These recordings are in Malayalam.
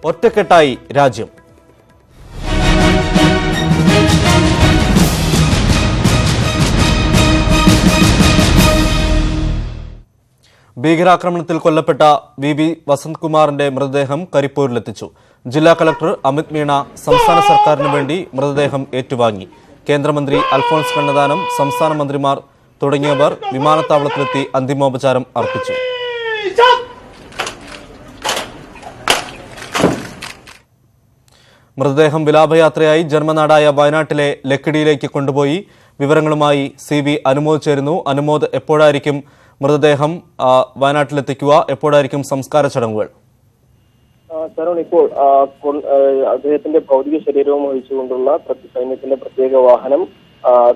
ഒറ്റക്കെട്ടായി രാജ്യം. ഭീകരാക്രമണത്തിൽ കൊല്ലപ്പെട്ട വി വസന്ത്കുമാറിന്റെ മൃതദേഹം കരിപ്പൂരിലെത്തിച്ചു. ജില്ലാ കളക്ടർ അമിത് മീണ സംസ്ഥാന സർക്കാരിന് വേണ്ടി മൃതദേഹം ഏറ്റുവാങ്ങി. കേന്ദ്രമന്ത്രി അൽഫോൺസ് കണ്ണന്താനം, സംസ്ഥാന മന്ത്രിമാർ തുടങ്ങിയവർ വിമാനത്താവളത്തിലെത്തി അന്തിമോപചാരം അർപ്പിച്ചു. മൃതദേഹം വിലാപയാത്രയായി ജന്മനാടായ വയനാട്ടിലെ ലക്കിടിയിലേക്ക് കൊണ്ടുപോയി. വിവരങ്ങളുമായി CV അനുമോദ് ചേരുന്നു. അനുമോദ്, എപ്പോഴായിരിക്കും മൃതദേഹം വയനാട്ടിലെത്തിക്കുക? എപ്പോഴായിരിക്കും സംസ്കാര ചടങ്ങുകൾ? സരോൺ, ഇപ്പോൾ അദ്ദേഹത്തിന്റെ ഭൗതിക ശരീരവും വഹിച്ചുകൊണ്ടുള്ള സൈന്യത്തിന്റെ പ്രത്യേക വാഹനം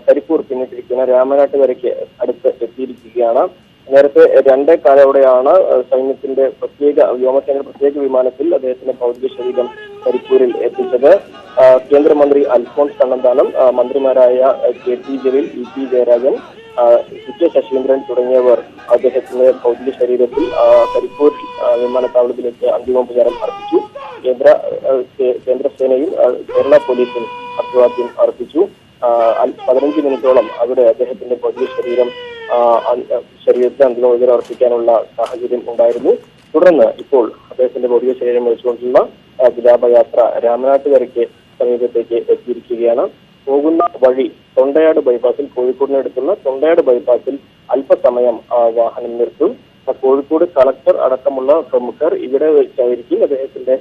കരിപ്പൂർ പിന്നിട്ടിരിക്കുന്ന രാമനാട്ട് വരയ്ക്ക് അടുത്ത് എത്തിയിരിക്കുകയാണ്. നേരത്തെ 2:15 സൈന്യത്തിന്റെ വ്യോമസേനയുടെ പ്രത്യേക വിമാനത്തിൽ അദ്ദേഹത്തിന്റെ ഭൗതിക ശരീരം കരിപ്പൂരിൽ എത്തിച്ചത്. കേന്ദ്രമന്ത്രി അൽഫോൺസ് കണ്ണന്താനം, മന്ത്രിമാരായ KT ജലീൽ, EP ജയരാജൻ, ശശീന്ദ്രൻ തുടങ്ങിയവർ അദ്ദേഹത്തിന്റെ ഭൗതിക ശരീരത്തിൽ കരിപ്പൂർ വിമാനത്താവളത്തിലേക്ക് അന്തിമോപചാരം അർപ്പിച്ചു. കേന്ദ്രസേനയും കേരള പോലീസും അഭിവാദ്യം അർപ്പിച്ചു. 15 മിനിറ്റോളം അവിടെ അദ്ദേഹത്തിന്റെ ഭൗതിക ശരീരത്തിന് അന്തിമോപചാരം അർപ്പിക്കാനുള്ള സാഹചര്യം ഉണ്ടായിരുന്നു. തുടർന്ന് ഇപ്പോൾ അദ്ദേഹത്തിന്റെ ഭൗതിക ശരീരം വഹിച്ചുകൊണ്ടുള്ള വിലാപയാത്ര രാമനാട്ട് വരയ്ക്ക് സമീപത്തേക്ക് എത്തിയിരിക്കുകയാണ്. പോകുന്ന വഴി തൊണ്ടയാട് ബൈപ്പാസിൽ, കോഴിക്കോടിനടുത്തുള്ള തൊണ്ടയാട് ബൈപ്പാസിൽ അല്പസമയം വാഹനം നിർത്തും. കോഴിക്കോട് കളക്ടർ അടക്കമുള്ള പ്രമുഖർ ഇവിടെ വെച്ചായിരിക്കും അദ്ദേഹത്തിന്റെ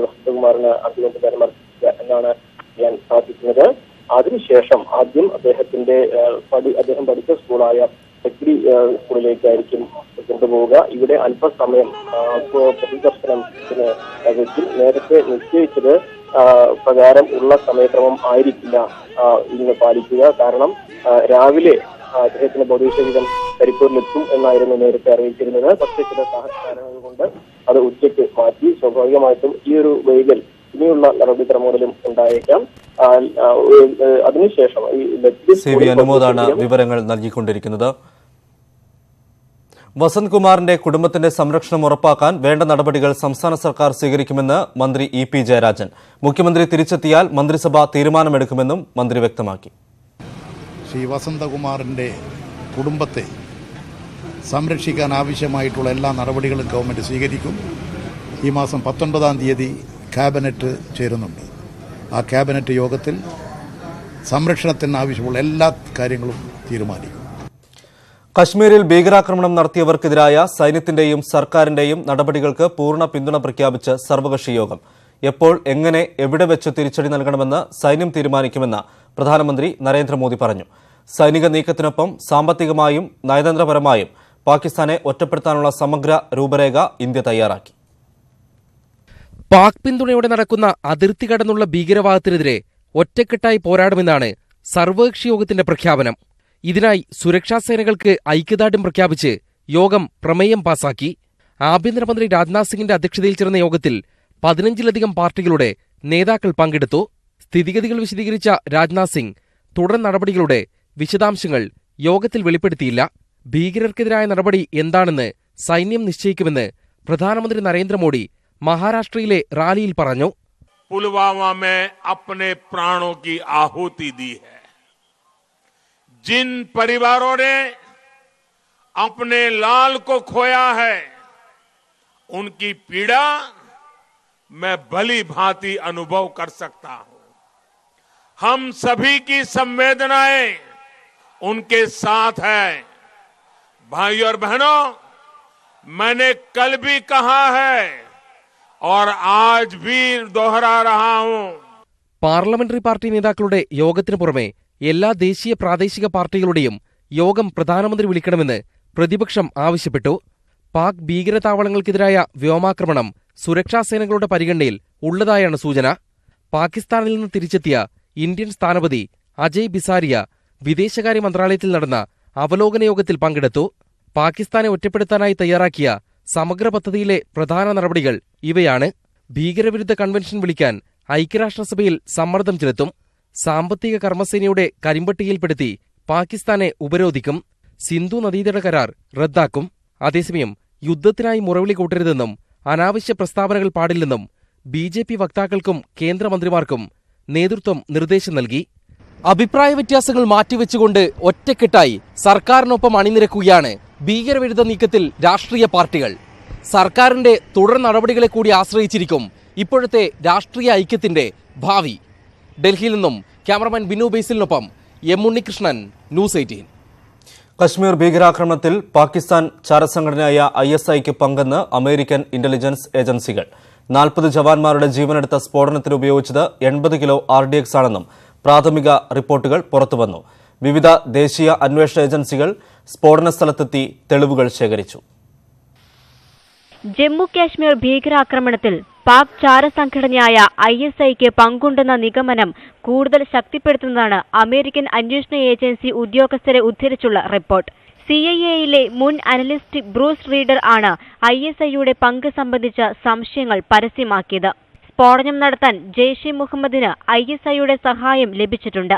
വസന്തകുമാറിന് അന്തിമോപചാരം അർപ്പിക്കുക എന്നാണ് ചെയ്യാൻ സാധിക്കുന്നത്. അതിനുശേഷം ആദ്യം അദ്ദേഹം പഠിച്ച സ്കൂളായ ലക്കിടി സ്കൂളിലേക്കായിരിക്കും കൊണ്ടുപോവുക. ഇവിടെ അല്പസമയം പൊതുദർശനത്തിന് വെച്ചും നേരത്തെ നിശ്ചയിച്ചത് പ്രകാരം ഉള്ള സമയക്രമം ആയിരിക്കില്ല ഇന്ന് പാലിക്കുക. കാരണം രാവിലെ അദ്ദേഹത്തിന്റെ ഭൗതിക ശരീരം കരിപ്പൂരിലെത്തും എന്നായിരുന്നു നേരത്തെ അറിയിച്ചിരുന്നത്. പക്ഷേ ചില കാരണങ്ങൾ കൊണ്ട് അത് ഉച്ചയ്ക്ക് മാറ്റി. സ്വാഭാവികമായിട്ടും ഈ ഒരു വൈകൽ ഇനിയുള്ള നടപടിക്രമങ്ങളിലും ഉണ്ടായേക്കാം. അതിനുശേഷം CV അനുമോദാണ് വിവരങ്ങൾ നൽകിക്കൊണ്ടിരിക്കുന്നത്. വസന്ത്കുമാറിന്റെ കുടുംബത്തിന്റെ സംരക്ഷണം ഉറപ്പാക്കാൻ വേണ്ട നടപടികൾ സംസ്ഥാന സർക്കാർ സ്വീകരിക്കുമെന്ന് മന്ത്രി EP ജയരാജൻ. മുഖ്യമന്ത്രി തിരിച്ചെത്തിയാൽ മന്ത്രിസഭ തീരുമാനമെടുക്കുമെന്നും മന്ത്രി വ്യക്തമാക്കി. ശ്രീ വസന്തകുമാറിന്റെ കുടുംബത്തെ സംരക്ഷിക്കാൻ ആവശ്യമായിട്ടുള്ള എല്ലാ നടപടികളും ഗവൺമെന്റ് സ്വീകരിക്കും. ഈ മാസം 19-ാം തീയതി ക്യാബിനറ്റ് ചേരുന്നുണ്ട്. ആ ക്യാബിനറ്റ് യോഗത്തിൽ സംരക്ഷണത്തിന് ആവശ്യമുള്ള എല്ലാ കാര്യങ്ങളും തീരുമാനിക്കും. കശ്മീരിൽ ഭീകരാക്രമണം നടത്തിയവർക്കെതിരായ സൈന്യത്തിന്റെയും സർക്കാരിന്റെയും നടപടികൾക്ക് പൂർണ്ണ പിന്തുണ പ്രഖ്യാപിച്ച് സർവകക്ഷി യോഗം. എപ്പോൾ, എങ്ങനെ, എവിടെ വെച്ച് തിരിച്ചടി നൽകണമെന്ന് സൈന്യം തീരുമാനിക്കുമെന്ന് പ്രധാനമന്ത്രി നരേന്ദ്രമോദി പറഞ്ഞു. സൈനിക നീക്കത്തിനൊപ്പം സാമ്പത്തികമായും നയതന്ത്രപരമായും പാകിസ്ഥാനെ ഒറ്റപ്പെടുത്താനുള്ള സമഗ്ര രൂപരേഖ ഇന്ത്യ തയ്യാറാക്കി. പാക് പിന്തുണയോടെ നടക്കുന്ന അതിർത്തി കടന്നുള്ള ഭീകരവാദത്തിനെതിരെ ഒറ്റക്കെട്ടായി പോരാടുമെന്നാണ് സർവകക്ഷി യോഗത്തിന്റെ പ്രഖ്യാപനം. ഇതിനായി സുരക്ഷാസേനകൾക്ക് ഐക്യദാർഢ്യം പ്രഖ്യാപിച്ച് യോഗം പ്രമേയം പാസാക്കി. ആഭ്യന്തരമന്ത്രി രാജ്നാഥ് സിംഗിന്റെ അധ്യക്ഷതയിൽ ചേർന്ന യോഗത്തിൽ 15-ലധികം പാർട്ടികളുടെ നേതാക്കൾ പങ്കെടുത്തു. സ്ഥിതിഗതികൾ വിശദീകരിച്ച രാജ്നാഥ് സിംഗ് തുടർ നടപടികളുടെ വിശദാംശങ്ങൾ യോഗത്തിൽ വെളിപ്പെടുത്തിയില്ല. ഭീകരർക്കെതിരായ നടപടി എന്താണെന്ന് സൈന്യം നിശ്ചയിക്കുമെന്ന് പ്രധാനമന്ത്രി നരേന്ദ്രമോദി മഹാരാഷ്ട്രയിലെ റാലിയിൽ പറഞ്ഞു. पुलवामा में अपने प्राणों की आहुति दी है. जिन परिवारों ने अपने लाल को खोया है, उनकी पीड़ा मैं भली भांति अनुभव कर सकता हूं. हम सभी की संवेदनाएं उनके साथ है. भाइयों और बहनों, मैंने कल भी कहा है और आज भी दोहरा रहा हूं. പാർലമെന്ററി പാർട്ടി നേതാക്കളുടെ യോഗത്തിനു പുറമെ എല്ലാ ദേശീയ പ്രാദേശിക പാർട്ടികളുടെയും യോഗം പ്രധാനമന്ത്രി വിളിക്കണമെന്ന് പ്രതിപക്ഷം ആവശ്യപ്പെട്ടു. പാക് ഭീകരതാവളങ്ങൾക്കെതിരായ വ്യോമാക്രമണം സുരക്ഷാസേനകളുടെ പരിഗണനയിൽ ഉള്ളതായാണ് സൂചന. പാകിസ്ഥാനിൽ നിന്ന് തിരിച്ചെത്തിയ ഇന്ത്യൻ സ്ഥാനപതി അജയ് ബിസാരിയ വിദേശകാര്യ മന്ത്രാലയത്തിൽ നടന്ന അവലോകന യോഗത്തിൽ പങ്കെടുത്തു. പാകിസ്ഥാനെ ഒറ്റപ്പെടുത്താനായി തയ്യാറാക്കിയ സമഗ്ര പദ്ധതിയിലെ പ്രധാന നടപടികൾ ഇവയാണ്. ഭീകരവിരുദ്ധ കൺവെൻഷൻ വിളിക്കാൻ ഐക്യരാഷ്ട്രസഭയിൽ സമ്മർദ്ദം ചെലുത്തും. സാമ്പത്തിക കർമ്മസേനയുടെ കരിമ്പട്ടികയിൽപ്പെടുത്തി പാകിസ്ഥാനെ ഉപരോധിക്കും. സിന്ധു നദീതട കരാർ റദ്ദാക്കും. അതേസമയം യുദ്ധത്തിനായി മുറവിളി കൂട്ടരുതെന്നും അനാവശ്യ പ്രസ്താവനകൾ പാടില്ലെന്നും BJP വക്താക്കൾക്കും കേന്ദ്രമന്ത്രിമാർക്കും നേതൃത്വം നിർദ്ദേശം നൽകി. അഭിപ്രായ വ്യത്യാസങ്ങൾ മാറ്റിവെച്ചുകൊണ്ട് ഒറ്റക്കെട്ടായി സർക്കാരിനൊപ്പം അണിനിരക്കുകയാണ് ഭീകരവിരുദ്ധ നീക്കത്തിൽ രാഷ്ട്രീയ പാർട്ടികൾ. സർക്കാരിന്റെ തുടർ നടപടികളെ കൂടി ആശ്രയിച്ചിരിക്കും ഇപ്പോഴത്തെ രാഷ്ട്രീയ ഐക്യത്തിന്റെ ഭാവി. ഡൽഹിയിൽ നിന്നും ക്യാമറമാൻ ബിനു ബേസിലിനൊപ്പം എം ഉണ്ണികൃഷ്ണൻ, ന്യൂസ് 18. കശ്മീർ ഭീകരാക്രമണത്തിൽ പാകിസ്ഥാൻ ചാരസംഘടനയായ ISIക്ക് പങ്കെന്ന് അമേരിക്കൻ ഇന്റലിജൻസ് ഏജൻസികൾ. 40 ജവാന്മാരുടെ ജീവനെടുത്ത സ്ഫോടനത്തിന് ഉപയോഗിച്ചത് 80 കിലോ RDX ആണെന്നും പ്രാഥമിക റിപ്പോർട്ടുകൾ പുറത്തുവന്നു. വിവിധ ദേശീയ അന്വേഷണ ഏജൻസികൾ സ്ഫോടന സ്ഥലത്തെത്തി തെളിവുകൾ ശേഖരിച്ചു. ജമ്മു കാശ്മീർ ഭീകരാക്രമണത്തിൽ പാക് ചാരസംഘടനയായ ISIക്ക് പങ്കുണ്ടെന്ന നിഗമനം കൂടുതൽ ശക്തിപ്പെടുത്തുന്നതാണ് അമേരിക്കൻ അന്വേഷണ ഏജൻസി ഉദ്യോഗസ്ഥരെ ഉദ്ധരിച്ചുള്ള റിപ്പോർട്ട്. CIA-യിലെ മുൻ അനലിസ്റ്റ് ബ്രൂസ് റീഡർ ആണ് ISIയുടെ പങ്ക് സംബന്ധിച്ച സംശയങ്ങൾ പരസ്യമാക്കിയത്. സ്ഫോടനം നടത്താൻ ജെയ്ഷെ മുഹമ്മദിന് ISIയുടെ സഹായം ലഭിച്ചിട്ടുണ്ട്.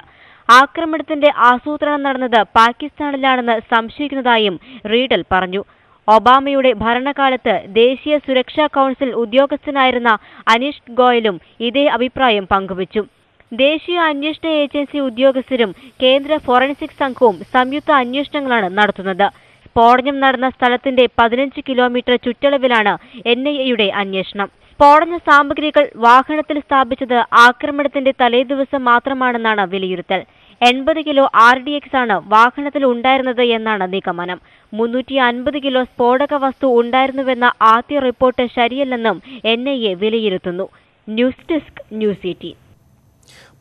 ആക്രമണത്തിന്റെ ആസൂത്രണം നടന്നത് പാകിസ്ഥാനിലാണെന്ന് സംശയിക്കുന്നതായും റീഡൽ പറഞ്ഞു. ഒബാമയുടെ ഭരണകാലത്ത് ദേശീയ സുരക്ഷാ കൌൺസിൽ ഉദ്യോഗസ്ഥനായിരുന്ന അനീഷ് ഗോയലും ഇതേ അഭിപ്രായം പങ്കുവച്ചു. ദേശീയ അന്വേഷണ ഏജൻസി ഉദ്യോഗസ്ഥരും കേന്ദ്ര ഫോറൻസിക് സംഘവും സംയുക്ത അന്വേഷണങ്ങളാണ് നടത്തുന്നത്. സ്ഫോടനം നടന്ന സ്ഥലത്തിന്റെ 15 കിലോമീറ്റർ ചുറ്റളവിലാണ് NIA-യുടെ അന്വേഷണം. സ്ഫോടന സാമഗ്രികൾ വാഹനത്തിൽ സ്ഥാപിച്ചത് ആക്രമണത്തിന്റെ തലേദിവസം മാത്രമാണെന്നാണ് വിലയിരുത്തൽ. 80 കിലോ RDX ആണ് വാഹനത്തിൽ ഉണ്ടായിരുന്നത് എന്നാണ് നിഗമനം. 350 കിലോ സ്ഫോടക വസ്തു ഉണ്ടായിരുന്നുവെന്ന ആദ്യ റിപ്പോർട്ട് ശരിയല്ലെന്നും NIA വിലയിരുത്തുന്നു. News desk, news 18.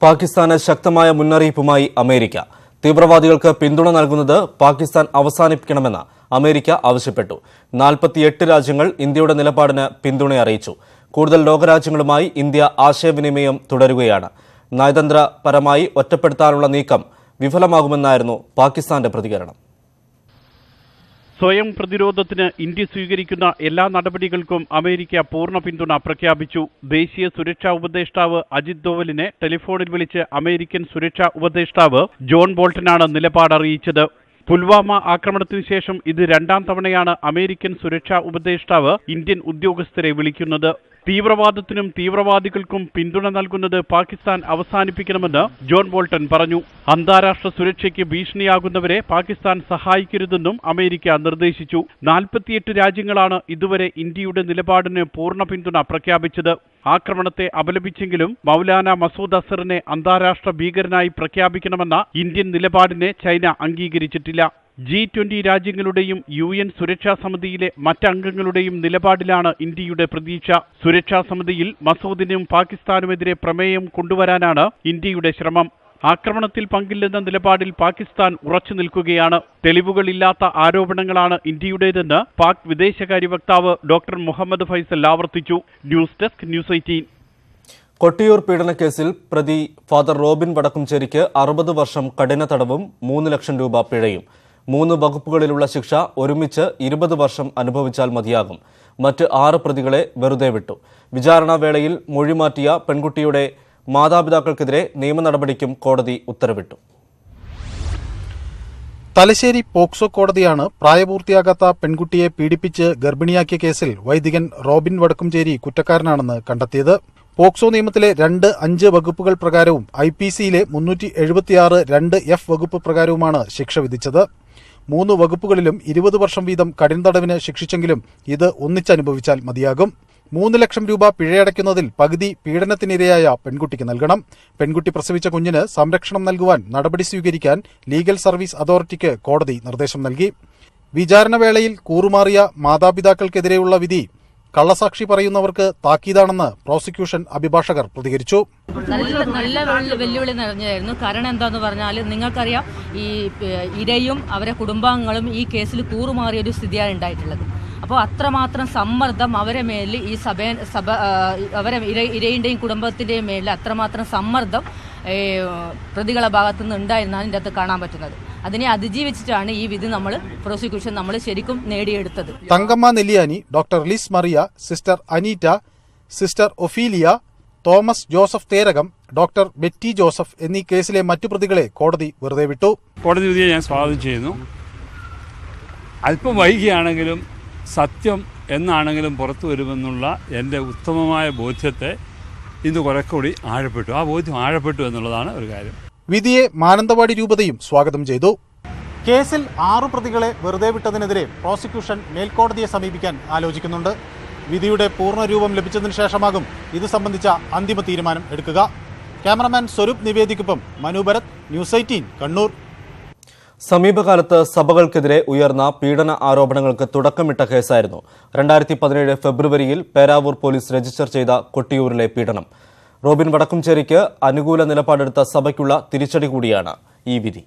പാകിസ്ഥാന് ശക്തമായ മുന്നറിയിപ്പുമായി അമേരിക്ക. തീവ്രവാദികൾക്ക് പിന്തുണ നൽകുന്നത് പാകിസ്ഥാൻ അവസാനിപ്പിക്കണമെന്ന് അമേരിക്ക ആവശ്യപ്പെട്ടു. 48 രാജ്യങ്ങൾ ഇന്ത്യയുടെ നിലപാടിന് പിന്തുണ അറിയിച്ചു. കൂടുതൽ ലോകരാജ്യങ്ങളുമായി ഇന്ത്യ ആശയവിനിമയം തുടരുകയാണ്. നയതന്ത്രപരമായി ഒറ്റപ്പെടുത്താനുള്ള നീക്കം വിഫലമാകുമെന്നായിരുന്നു പാകിസ്ഥാന്റെ പ്രതികരണം. സ്വയം പ്രതിരോധത്തിന് ഇന്ത്യ സ്വീകരിക്കുന്ന എല്ലാ നടപടികൾക്കും അമേരിക്ക പൂർണ്ണ പിന്തുണ പ്രഖ്യാപിച്ചു. ദേശീയ സുരക്ഷാ ഉപദേഷ്ടാവ് അജിത് ദോവലിനെ ടെലിഫോണിൽ വിളിച്ച് അമേരിക്കൻ സുരക്ഷാ ഉപദേഷ്ടാവ് ജോൺ ബോൾട്ടനാണ് നിലപാട് അറിയിച്ചത്. പുൽവാമ ആക്രമണത്തിന് ശേഷം ഇത് 2ാം തവണയാണ് അമേരിക്കൻ സുരക്ഷാ ഉപദേഷ്ടാവ് ഇന്ത്യൻ ഉദ്യോഗസ്ഥരെ വിളിക്കുന്നത്. തീവ്രവാദത്തിനും തീവ്രവാദികൾക്കും പിന്തുണ നൽകുന്നത് പാകിസ്ഥാൻ അവസാനിപ്പിക്കണമെന്ന് ജോൺ ബോൾട്ടൺ പറഞ്ഞു. അന്താരാഷ്ട്ര സുരക്ഷയ്ക്ക് ഭീഷണിയാകുന്നവരെ പാകിസ്ഥാൻ സഹായിക്കരുതെന്നും അമേരിക്ക നിർദ്ദേശിച്ചു. 48 രാജ്യങ്ങളാണ് ഇതുവരെ ഇന്ത്യയുടെ നിലപാടിന് പൂർണ്ണ പിന്തുണ പ്രഖ്യാപിച്ചത്. ആക്രമണത്തെ അപലപിച്ചെങ്കിലും മൗലാന മസൂദ് അസറിനെ അന്താരാഷ്ട്ര ഭീകരനായി പ്രഖ്യാപിക്കണമെന്ന ഇന്ത്യൻ നിലപാടിനെ ചൈന അംഗീകരിച്ചിട്ടില്ല. G20 രാജ്യങ്ങളുടെയും UN സുരക്ഷാ സമിതിയിലെ മറ്റംഗങ്ങളുടെയും നിലപാടിലാണ് ഇന്ത്യയുടെ പ്രതീക്ഷ. സുരക്ഷാ സമിതിയിൽ മസൂദിനും പാകിസ്ഥാനുമെതിരെ പ്രമേയം കൊണ്ടുവരാനാണ് ഇന്ത്യയുടെ ശ്രമം. ആക്രമണത്തിൽ പങ്കില്ലെന്ന നിലപാടിൽ പാകിസ്ഥാൻ ഉറച്ചു നിൽക്കുകയാണ്. തെളിവുകളില്ലാത്ത ആരോപണങ്ങളാണ് ഇന്ത്യയുടേതെന്ന് പാക് വിദേശകാര്യ വക്താവ് ഡോക്ടർ മുഹമ്മദ് ഫൈസൽ ആവർത്തിച്ചു. News desk, news 18. കൊട്ടിയൂർ പീഡനക്കേസിൽ പ്രതി ഫാദർ റോബിൻ വടക്കുംചേരിക്ക് 60 വർഷം കഠിന തടവും 3 ലക്ഷം രൂപ പിഴയും. 3 വകുപ്പുകളിലുള്ള ശിക്ഷ ഒരുമിച്ച് 20 വർഷം അനുഭവിച്ചാൽ മതിയാകും. മറ്റ് 6 പ്രതികളെ വെറുതെ വിട്ടു. വിചാരണാവേളയിൽ മൊഴിമാറ്റിയ പെൺകുട്ടിയുടെ മാതാപിതാക്കൾക്കെതിരെ നിയമ നടപടിക്കും കോടതി ഉത്തരവിട്ടു. തലശ്ശേരി പോക്സോ കോടതിയാണ് പ്രായപൂർത്തിയാകാത്ത പെൺകുട്ടിയെ പീഡിപ്പിച്ച് ഗർഭിണിയാക്കിയ കേസിൽ വൈദികൻ റോബിൻ വടക്കുംചേരി കുറ്റക്കാരനാണെന്ന് കണ്ടെത്തിയത്. പോക്സോ നിയമത്തിലെ 2(5) വകുപ്പുകൾ പ്രകാരവും IPC-യിലെ 376 2(f) വകുപ്പ് പ്രകാരവുമാണ് ശിക്ഷ വിധിച്ചത്. 3 വകുപ്പുകളിലും 20 വർഷം വീതം കഠിന തടവിന് ശിക്ഷിച്ചെങ്കിലും ഇത് ഒന്നിച്ചനുഭവിച്ചാൽ മതിയാകും. 3 ലക്ഷം രൂപ പിഴയടയ്ക്കുന്നതിൽ പകുതി പീഡനത്തിനിരയായ പെൺകുട്ടിക്ക് നൽകണം. പെൺകുട്ടി പ്രസവിച്ച കുഞ്ഞിന് സംരക്ഷണം നൽകുവാൻ നടപടി സ്വീകരിക്കാൻ ലീഗൽ സർവീസ് അതോറിറ്റിക്ക് കോടതി നിർദ്ദേശം നൽകി. വിചാരണവേളയിൽ കൂറുമാറിയ മാതാപിതാക്കൾക്കെതിരെയുള്ള വിധി കള്ളസാക്ഷി പറയുന്നവർക്ക് താക്കീതാണെന്ന് പ്രോസിക്യൂഷൻ അഭിഭാഷകർ പ്രതികരിച്ചു. നല്ല വെല്ലുവിളി നിറഞ്ഞതായിരുന്നു. കാരണം എന്താന്ന് പറഞ്ഞാൽ നിങ്ങൾക്കറിയാം, ഈ ഇരയും അവരെ കുടുംബാംഗങ്ങളും ഈ കേസിൽ കൂറുമാറിയ ഒരു സ്ഥിതിയാണ് ഉണ്ടായിട്ടുള്ളത്. അപ്പോൾ അത്രമാത്രം സമ്മർദ്ദം അവരെ മേലിൽ ഈ അവരെ ഇരയുടെയും കുടുംബത്തിന്റെയും മേലിൽ അത്രമാത്രം സമ്മർദ്ദം പ്രതികളെ ഭാഗത്തു നിന്ന് ഉണ്ടായിരുന്നാണ് ഇതിൻ്റെ അകത്ത് കാണാൻ പറ്റുന്നത്. അതിനെ അതിജീവിച്ചിട്ടാണ് ഈ വിധി പ്രോസിക്യൂഷൻ നമ്മൾ ശരിക്കും നേടിയെടുത്തത്. Thankamma Nelliyani, doctor Lis Mariya, sister Aneeta, sister Ophelia, Thomas Joseph Therakam, doctor Betty Joseph എന്നീ കേസിലെ മറ്റു പ്രതികളെ കോടതി വെറുതെ വിട്ടു. കോടതി വിധിയെ ഞാൻ സ്വാഗതം ചെയ്യുന്നു. അല്പം വൈകിയാണെങ്കിലും സത്യം എന്നാണെങ്കിലും പുറത്തു വരുമെന്നുള്ള എൻ്റെ ഉത്തമമായ ബോധ്യത്തെ ഇന്ന് കുറേക്കൂടി ആഴപ്പെട്ടു. ആ ബോധ്യം ആഴപ്പെട്ടു എന്നുള്ളതാണ് ഒരു കാര്യം. വിധിയെ മാനന്തവാടി രൂപതയും സ്വാഗതം ചെയ്തു. കേസിൽ 6 പ്രതികളെ വെറുതെ വിട്ടതിനെതിരെ പ്രോസിക്യൂഷൻ മേൽക്കോടതിയെ സമീപിക്കാൻ ആലോചിക്കുന്നുണ്ട്. വിധിയുടെ പൂർണ്ണരൂപം ലഭിച്ചതിന് ശേഷമാകും ഇത് സംബന്ധിച്ച അന്തിമ തീരുമാനം എടുക്കുക. ക്യാമറമാൻ സ്വരൂപ് നിവേദിക്കൊപ്പം മനു ഭരത്, ന്യൂസ് 18 കണ്ണൂർ. സമീപകാലത്ത് സഭകൾക്കെതിരെ ഉയർന്ന പീഡന ആരോപണങ്ങൾക്ക് തുടക്കമിട്ട കേസായിരുന്നു 2017 ഫെബ്രുവരിയിൽ പേരാവൂർ പോലീസ് രജിസ്റ്റർ ചെയ്ത കൊട്ടിയൂരിലെ പീഡനം. റോബിൻ വടക്കുംചേരിക്ക് അനുകൂല നിലപാടെടുത്ത സഭയ്ക്കുള്ള തിരിച്ചടി കൂടിയാണ് ഈ വിധി.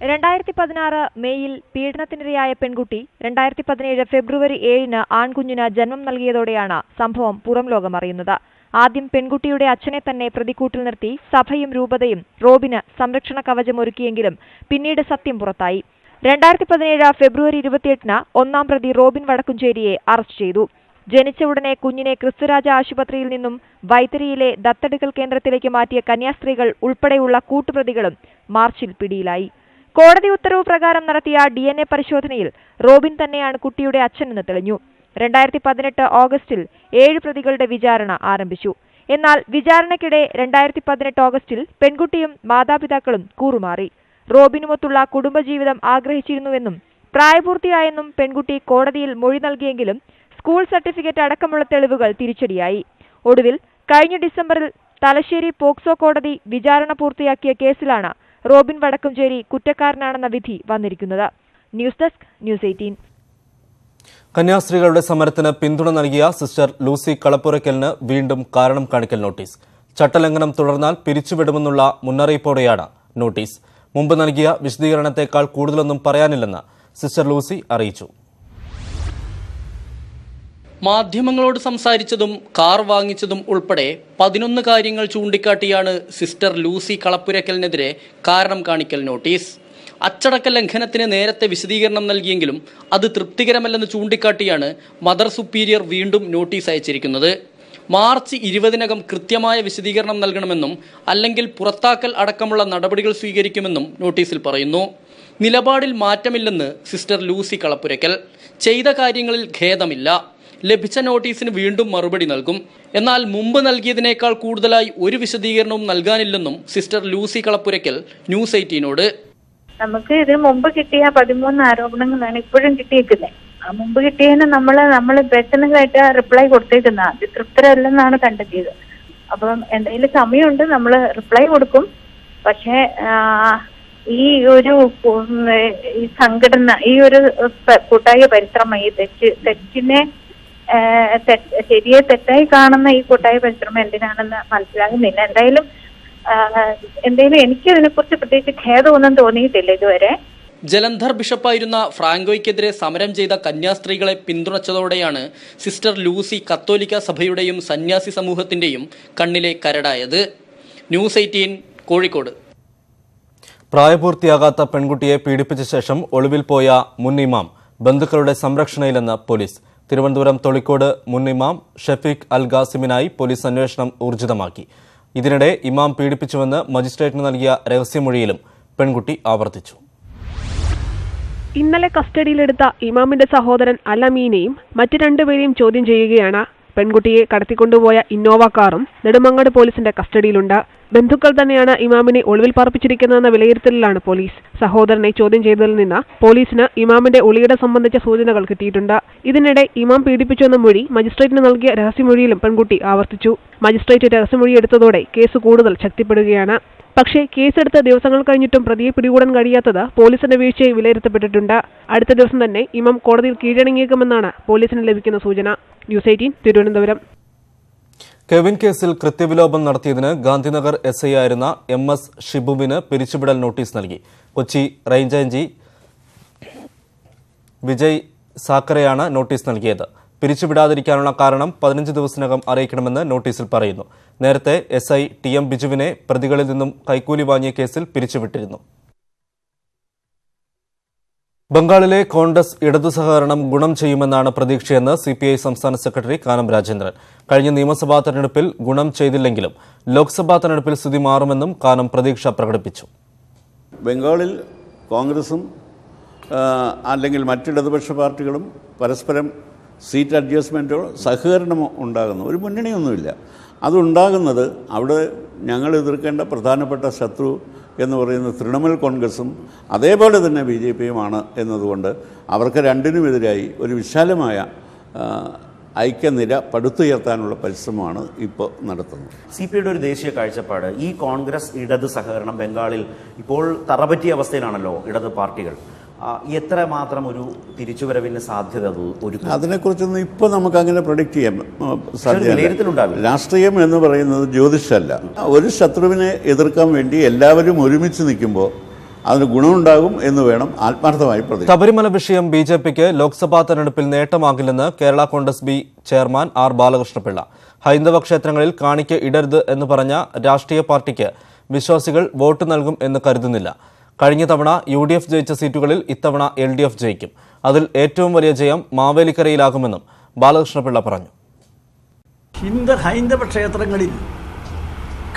2016 മെയ്യിൽ പീഡനത്തിനിരയായ പെൺകുട്ടി 2017 ഫെബ്രുവരി 7-ന് ആൺകുഞ്ഞിന് ജന്മം നൽകിയതോടെയാണ് സംഭവം പുറം ലോകമറിയുന്നത്. ആദ്യം പെൺകുട്ടിയുടെ അച്ഛനെ തന്നെ പ്രതിക്കൂട്ടിൽ നിർത്തി സഭയും രൂപതയും റോബിന് സംരക്ഷണ കവചമൊരുക്കിയെങ്കിലും പിന്നീട് സത്യം പുറത്തായി. 2017 ഫെബ്രുവരി 28-ന് 1-ാം പ്രതി റോബിൻ വടക്കുംചേരിയെ അറസ്റ്റ് ചെയ്തു. ജനിച്ച ഉടനെ കുഞ്ഞിനെ ക്രിസ്തുരാജ ആശുപത്രിയിൽ നിന്നും വൈത്തിരിയിലെ ദത്തെടുക്കൽ കേന്ദ്രത്തിലേക്ക് മാറ്റിയ കന്യാസ്ത്രീകൾ ഉൾപ്പെടെയുള്ള കൂട്ടുപ്രതികളും മാർച്ചിൽ പിടിയിലായി. കോടതി ഉത്തരവ് പ്രകാരം നടത്തിയ DNA പരിശോധനയിൽ റോബിൻ തന്നെയാണ് കുട്ടിയുടെ അച്ഛനെന്ന് തെളിഞ്ഞു. 2018 ഓഗസ്റ്റിൽ 7 പ്രതികളുടെ വിചാരണ ആരംഭിച്ചു. എന്നാൽ വിചാരണയ്ക്കിടെ 2018 ഓഗസ്റ്റിൽ പെൺകുട്ടിയും മാതാപിതാക്കളും കൂറുമാറി. റോബിനുമൊത്തുള്ള കുടുംബജീവിതം ആഗ്രഹിച്ചിരുന്നുവെന്നും പ്രായപൂർത്തിയായെന്നും പെൺകുട്ടി കോടതിയിൽ മൊഴി നൽകിയെങ്കിലും സ്കൂൾ സർട്ടിഫിക്കറ്റ് അടക്കമുള്ള തെളിവുകൾ തിരിച്ചടിയായി. ഒടുവിൽ കഴിഞ്ഞ ഡിസംബറിൽ തലശ്ശേരി പോക്സോ കോടതി വിചാരണ പൂർത്തിയാക്കിയ കേസിലാണ് റോബിൻ വടക്കുംചേരി കുറ്റക്കാരനാണെന്ന വിധി വന്നിരിക്കുന്നത്. News desk, news 18. കന്യാസ്ത്രീകളുടെ സമരത്തിന് പിന്തുണ നൽകിയ സിസ്റ്റർ ലൂസി കളപ്പുരയ്ക്കലിന് വീണ്ടും കാരണം കാണിക്കൽ നോട്ടീസ്. ചട്ടലംഘനം തുടർന്നാൽ പിരിച്ചുവിടുമെന്നുള്ള മുന്നറിയിപ്പോടെയാണ് നോട്ടീസ്. മുമ്പ് നൽകിയ വിശദീകരണത്തെക്കാൾ കൂടുതലൊന്നും പറയാനില്ലെന്ന് സിസ്റ്റർ ലൂസി അറിയിച്ചു. മാധ്യമങ്ങളോട് സംസാരിച്ചതും കാർ വാങ്ങിച്ചതും ഉൾപ്പെടെ 11 കാര്യങ്ങൾ ചൂണ്ടിക്കാട്ടിയാണ് സിസ്റ്റർ ലൂസി കളപ്പുരയ്ക്കലിനെതിരെ കാരണം കാണിക്കൽ നോട്ടീസ്. അച്ചടക്ക ലംഘനത്തിന് നേരത്തെ വിശദീകരണം നൽകിയെങ്കിലും അത് തൃപ്തികരമല്ലെന്ന് ചൂണ്ടിക്കാട്ടിയാണ് മദർ സുപ്പീരിയർ വീണ്ടും നോട്ടീസ് അയച്ചിരിക്കുന്നത്. മാർച്ച് 20-നകം കൃത്യമായ വിശദീകരണം നൽകണമെന്നും അല്ലെങ്കിൽ പുറത്താക്കൽ അടക്കമുള്ള നടപടികൾ സ്വീകരിക്കുമെന്നും നോട്ടീസിൽ പറയുന്നു. നിലപാടിൽ മാറ്റമില്ലെന്ന് സിസ്റ്റർ ലൂസി കളപ്പുരയ്ക്കൽ. ചെയ്ത കാര്യങ്ങളിൽ ഖേദമില്ല. ലഭിച്ച നോട്ടീസിന് വീണ്ടും മറുപടി നൽകും. എന്നാൽ മുമ്പ് നൽകിയതിനേക്കാൾ കൂടുതലായി ഒരു വിശദീകരണവും നൽകാനില്ലെന്നും സിസ്റ്റർ ലൂസി കളപ്പുരയ്ക്കൽ ന്യൂസ് 18നോട്. നമുക്ക് ഇത് മുമ്പ് കിട്ടിയ 13 ആരോപണങ്ങളാണ് ഇപ്പോഴും കിട്ടിയേക്കുന്നത്. ആ മുമ്പ് കിട്ടിയതിന് നമ്മൾ പെട്ടെന്നായിട്ട് റിപ്ലൈ കൊടുത്തേക്കുന്ന അത് തൃപ്തരല്ലെന്നാണ് കണ്ടെത്തിയത്. അപ്പം എന്തെങ്കിലും സമയമുണ്ട്, നമ്മൾ റിപ്ലൈ കൊടുക്കും. പക്ഷെ ഈ ഒരു സംഘടന, ഈ ഒരു കൂട്ടായ പരിശ്രമം, ഈ തെറ്റിനെ ശരിയെ തെറ്റായി കാണുന്ന ഈ കൂട്ടായ പരിശ്രമം എന്തിനാണെന്ന് മനസ്സിലാകുന്നില്ല. എന്തായാലും എനിക്ക് അതിനെക്കുറിച്ച് പ്രത്യേകിച്ച് ഖേദമൊന്നും തോന്നിയിട്ടില്ല ഇതുവരെ. ജലന്ധർ ബിഷപ്പായിരുന്ന ഫ്രാങ്കോയ്ക്കെതിരെ സമരം ചെയ്ത കന്യാസ്ത്രീകളെ പിന്തുണച്ചതോടെയാണ് സിസ്റ്റർ ലൂസി കത്തോലിക്ക സഭയുടെയും സന്യാസി സമൂഹത്തിന്റെയും കണ്ണിലെ കരടായത്. ന്യൂസ് 18 കോഴിക്കോട്. പ്രായപൂർത്തിയാകാത്ത പെൺകുട്ടിയെ പീഡിപ്പിച്ച ശേഷം ഒളിവിൽ പോയ മുൻ ഇമാം ബന്ധുക്കളുടെ സംരക്ഷണയിലെന്ന് പോലീസ്. തിരുവനന്തപുരം തൊളിക്കോട് മുൻ ഇമാം ഷഫീഖ് അൽ ഖാസിമിനായി പോലീസ് അന്വേഷണം ഊർജിതമാക്കി. ഇതിനിടെ ഇമാം പീഡിപ്പിച്ചുവെന്ന് മജിസ്ട്രേറ്റിന് നൽകിയ രഹസ്യമൊഴിയിലും പെൺകുട്ടി ആവർത്തിച്ചു. ഇന്നലെ കസ്റ്റഡിയിലെടുത്ത ഇമാമിന്റെ സഹോദരൻ അലമീനെയും മറ്റു 2 പേരെയും ചോദ്യം ചെയ്യുകയാണ്. പെൺകുട്ടിയെ കടത്തിക്കൊണ്ടുപോയ ഇന്നോവ കാറും നെടുമങ്ങാട് പോലീസിന്റെ കസ്റ്റഡിയിലുണ്ട്. ബന്ധുക്കൾ തന്നെയാണ് ഇമാമിനെ ഒളിവിൽ പാർപ്പിച്ചിരിക്കുന്നതെന്ന വിലയിരുത്തലിലാണ് പോലീസ്. സഹോദരനെ ചോദ്യം ചെയ്തതിൽ നിന്ന് പോലീസിന് ഇമാമിന്റെ ഒളിയിടം സംബന്ധിച്ച സൂചനകൾ കിട്ടിയിട്ടുണ്ട്. ഇതിനിടെ ഇമാം പീഡിപ്പിച്ചുവെന്ന മൊഴി മജിസ്ട്രേറ്റിന് നൽകിയ രഹസ്യമൊഴിയിലും പെൺകുട്ടി ആവർത്തിച്ചു. മജിസ്ട്രേറ്റ് രഹസ്യമൊഴിയെടുത്തതോടെ കേസ് കൂടുതൽ ശക്തിപ്പെടുകയാണ്. പക്ഷേ കേസെടുത്ത് ദിവസങ്ങൾ കഴിഞ്ഞിട്ടും പ്രതിയെ പിടികൂടാൻ കഴിയാത്തത് പോലീസിന്റെ വീഴ്ചയായി വിലയിരുത്തപ്പെട്ടിട്ടുണ്ട്. അടുത്ത ദിവസം തന്നെ ഇമാം കോടതിയിൽ കീഴടങ്ങിയേക്കുമെന്നാണ് പോലീസിന് ലഭിക്കുന്ന സൂചന. ന്യൂസ് 18 തിരുവനന്തപുരം. കെവിൻ കേസിൽ കൃത്യവിലോപം നടത്തിയതിന് ഗാന്ധിനഗർ SI ആയിരുന്ന MS ഷിബുവിന് പിരിച്ചുവിടൽ നോട്ടീസ് നൽകി. കൊച്ചി റേഞ്ച് IG വിജയ് സാക്കറെയാണ് നോട്ടീസ് നൽകിയത്. പിരിച്ചുവിടാതിരിക്കാനുള്ള കാരണം 15 ദിവസത്തിനകം അറിയിക്കണമെന്ന് നോട്ടീസിൽ പറയുന്നു. നേരത്തെ SI TM ബിജുവിനെ പ്രതികളിൽ നിന്നും കൈക്കൂലി വാങ്ങിയ കേസിൽ പിരിച്ചുവിട്ടിരുന്നു. ബംഗാളിലെ കോൺഗ്രസ് ഇടതു സഹകരണം ഗുണം ചെയ്യുമെന്നാണ് പ്രതീക്ഷയെന്ന് CPI സംസ്ഥാന സെക്രട്ടറി കാനം രാജേന്ദ്രൻ. കഴിഞ്ഞ നിയമസഭാ തെരഞ്ഞെടുപ്പിൽ ഗുണം ചെയ്തില്ലെങ്കിലും ലോക്സഭാ തെരഞ്ഞെടുപ്പിൽ സ്ഥിതി മാറുമെന്നും കാനം പ്രതീക്ഷ പ്രകടിപ്പിച്ചു. ബംഗാളിൽ കോൺഗ്രസും അല്ലെങ്കിൽ മറ്റിടതുപക്ഷ പാർട്ടികളും പരസ്പരം സീറ്റ് അഡ്ജസ്റ്റ്മെൻറ്റോ സഹകരണമോ ഉണ്ടാകുന്നു. ഒരു മുന്നണിയൊന്നുമില്ല. അതുണ്ടാകുന്നത് അവിടെ ഞങ്ങൾ എതിർക്കേണ്ട പ്രധാനപ്പെട്ട ശത്രു എന്ന് പറയുന്നത് തൃണമൂൽ കോൺഗ്രസും അതേപോലെ തന്നെ BJPയുമാണ് എന്നതുകൊണ്ട് അവർക്ക് രണ്ടിനുമെതിരായി ഒരു വിശാലമായ ഐക്യനിര പടുത്തുയർത്താനുള്ള പരിശ്രമമാണ് ഇപ്പോൾ നടത്തുന്നത്. CPIയുടെ ഒരു ദേശീയ കാഴ്ചപ്പാട്, ഈ കോൺഗ്രസ് ഇടത് സഹകരണം ബംഗാളിൽ ഇപ്പോൾ തറപറ്റിയ അവസ്ഥയിലാണല്ലോ ഇടത് പാർട്ടികൾ. എത്ര മാത്രം ഒരു തിരിച്ചുവരവിന് സാധ്യത ഒരുക്കും? അതിനെക്കുറിച്ചൊന്നും ഇപ്പോൾ നമുക്ക് അങ്ങനെ പ്രൊഡിക്റ്റ് ചെയ്യാൻ സാധ്യത. രാഷ്ട്രീയം എന്ന് പറയുന്നത് ജ്യോതിഷമല്ല. ഒരു ശത്രുവിനെ എതിർക്കാൻ വേണ്ടി എല്ലാവരും ഒരുമിച്ച് നിൽക്കുമ്പോൾ അതിന് ഗുണമുണ്ടാകും എന്ന് വേണം ആത്മാർത്ഥമായി പ്രതീക്ഷിക്കാം. ശബരിമല വിഷയം BJPക്ക് ലോക്സഭാ തെരഞ്ഞെടുപ്പിൽ നേട്ടമാകില്ലെന്ന് Kerala Congress B chairman R Balakrishna Pillai. ഹൈന്ദവ ക്ഷേത്രങ്ങളിൽ കാണിക്ക് ഇടരുത് എന്ന് പറഞ്ഞ രാഷ്ട്രീയ പാർട്ടിക്ക് വിശ്വാസികൾ വോട്ട് നൽകും എന്ന് കരുതുന്നില്ല. കഴിഞ്ഞ തവണ UDF ജയിച്ച സീറ്റുകളിൽ ഇത്തവണ LDF ജയിക്കും. അതിൽ ഏറ്റവും വലിയ ജയം മാവേലിക്കരയിലാകുമെന്നും ബാലകൃഷ്ണപിള്ള പറഞ്ഞു. ഹൈന്ദവ ക്ഷേത്രങ്ങളിൽ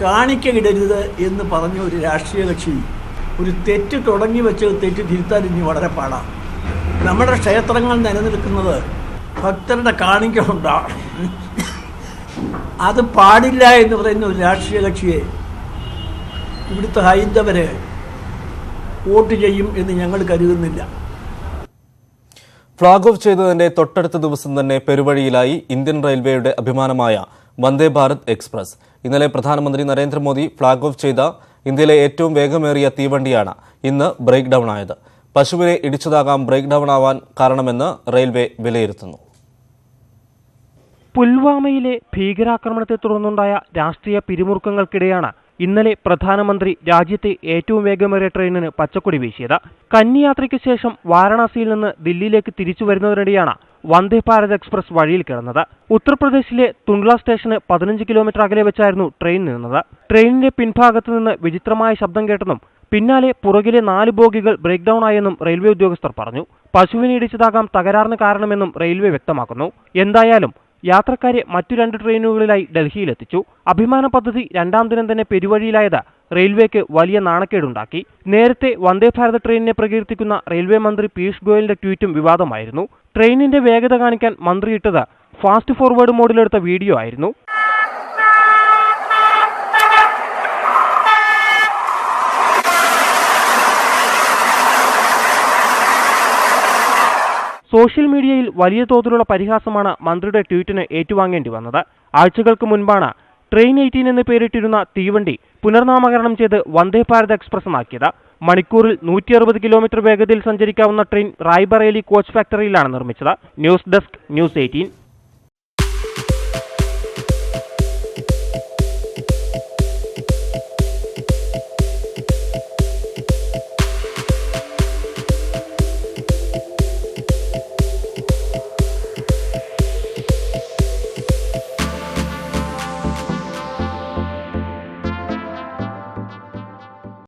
കാണിക്കയിടരുത് എന്ന് പറഞ്ഞ ഒരു രാഷ്ട്രീയ കക്ഷി ഒരു തെറ്റ് തുടങ്ങി വെച്ച് തെറ്റ് തിരുത്താൻ ഇനി വളരെ പാടാണ്. നമ്മുടെ ക്ഷേത്രങ്ങൾ നിലനിൽക്കുന്നത് ഭക്തരുടെ കാണിക്കുണ്ടാണ്. അത് പാടില്ല എന്ന് പറയുന്ന ഒരു രാഷ്ട്രീയ കക്ഷിയെ ഇവിടുത്തെ ഹൈന്ദവരെ വോട്ട് ചെയ്യും എന്ന് ഞങ്ങൾ കരുതുന്നില്ല. ഫ്ളാഗ് ഓഫ് ചെയ്തതിന്റെ തൊട്ടടുത്ത ദിവസം തന്നെ പെരുവഴിയിലായി ഇന്ത്യൻ റെയിൽവേയുടെ അഭിമാനമായ വന്ദേ ഭാരത് എക്സ്പ്രസ്. ഇന്നലെ പ്രധാനമന്ത്രി നരേന്ദ്രമോദി ഫ്ളാഗ് ഓഫ് ചെയ്ത ഇന്ത്യയിലെ ഏറ്റവും വേഗമേറിയ തീവണ്ടിയാണ് ഇന്ന് ബ്രേക്ക് ഡൌൺ ആയത്. പശുവിനെ ഇടിച്ചതാകാം ബ്രേക്ക് ഡൌൺ ആവാൻ കാരണമെന്ന് റെയിൽവേ വിലയിരുത്തുന്നു. പുൽവാമയിലെ ഭീകരാക്രമണത്തെ തുടർന്നുണ്ടായ രാഷ്ട്രീയ പിരിമുറുക്കങ്ങൾക്കിടെയാണ് ഇന്നലെ പ്രധാനമന്ത്രി രാജ്യത്തെ ഏറ്റവും വേഗമേറിയ ട്രെയിനിന് പച്ചക്കൊടി വീശിയത്. കന്നിയാത്രയ്ക്ക് ശേഷം വാരണാസിയിൽ നിന്ന് ദില്ലിയിലേക്ക് തിരിച്ചു വരുന്നതിനിടെയാണ് വന്ദേ ഭാരത് എക്സ്പ്രസ് വഴിയിൽ കിടന്നത്. ഉത്തർപ്രദേശിലെ തുണ്ട്ല സ്റ്റേഷന് 15 കിലോമീറ്റർ അകലെ വെച്ചായിരുന്നു ട്രെയിൻ നിന്നത്. ട്രെയിനിന്റെ പിൻഭാഗത്ത് നിന്ന് വിചിത്രമായ ശബ്ദം കേട്ടെന്നും പിന്നാലെ പുറകിലെ 4 ബോഗികൾ ബ്രേക്ക് ഡൌൺ ആയെന്നും റെയിൽവേ ഉദ്യോഗസ്ഥർ പറഞ്ഞു. പശുവിനെ ഇടിച്ചതാകാം തകരാറിന് കാരണമെന്നും റെയിൽവേ വ്യക്തമാക്കുന്നു. എന്തായാലും യാത്രക്കാരെ മറ്റു 2 ട്രെയിനുകളിലായി ഡൽഹിയിലെത്തിച്ചു. അഭിമാന പദ്ധതി 2ാം ദിനം തന്നെ പെരുവഴിയിലായത് റെയിൽവേക്ക് വലിയ നാണക്കേടുണ്ടാക്കി. നേരത്തെ വന്ദേ ഭാരത് ട്രെയിനിനെ പ്രകീർത്തിക്കുന്ന റെയിൽവേ മന്ത്രി പീയൂഷ് ഗോയലിന്റെ ട്വീറ്റും വിവാദമായിരുന്നു. ട്രെയിനിന്റെ വേഗത കാണിക്കാൻ മന്ത്രി ഇട്ടത് ഫാസ്റ്റ് ഫോർവേഡ് മോഡിലെടുത്ത വീഡിയോ ആയിരുന്നു. സോഷ്യൽ മീഡിയയിൽ വലിയ തോതിലുള്ള പരിഹാസമാണ് മന്ത്രിയുടെ ട്വീറ്റിന് ഏറ്റുവാങ്ങേണ്ടി വന്നത്. ആഴ്ചകൾക്ക് മുൻപാണ് ട്രെയിൻ 18 എന്ന് പേരിട്ടിരുന്ന തീവണ്ടി പുനർനാമകരണം ചെയ്ത് വന്ദേ ഭാരത് എക്സ്പ്രസ് ആക്കിയത്. മണിക്കൂറിൽ 160 കിലോമീറ്റർ വേഗതയിൽ സഞ്ചരിക്കാവുന്ന ട്രെയിൻ റായ്ബറേലി കോച്ച് ഫാക്ടറിയിലാണ് നിർമ്മിച്ചത്. News desk, news 18.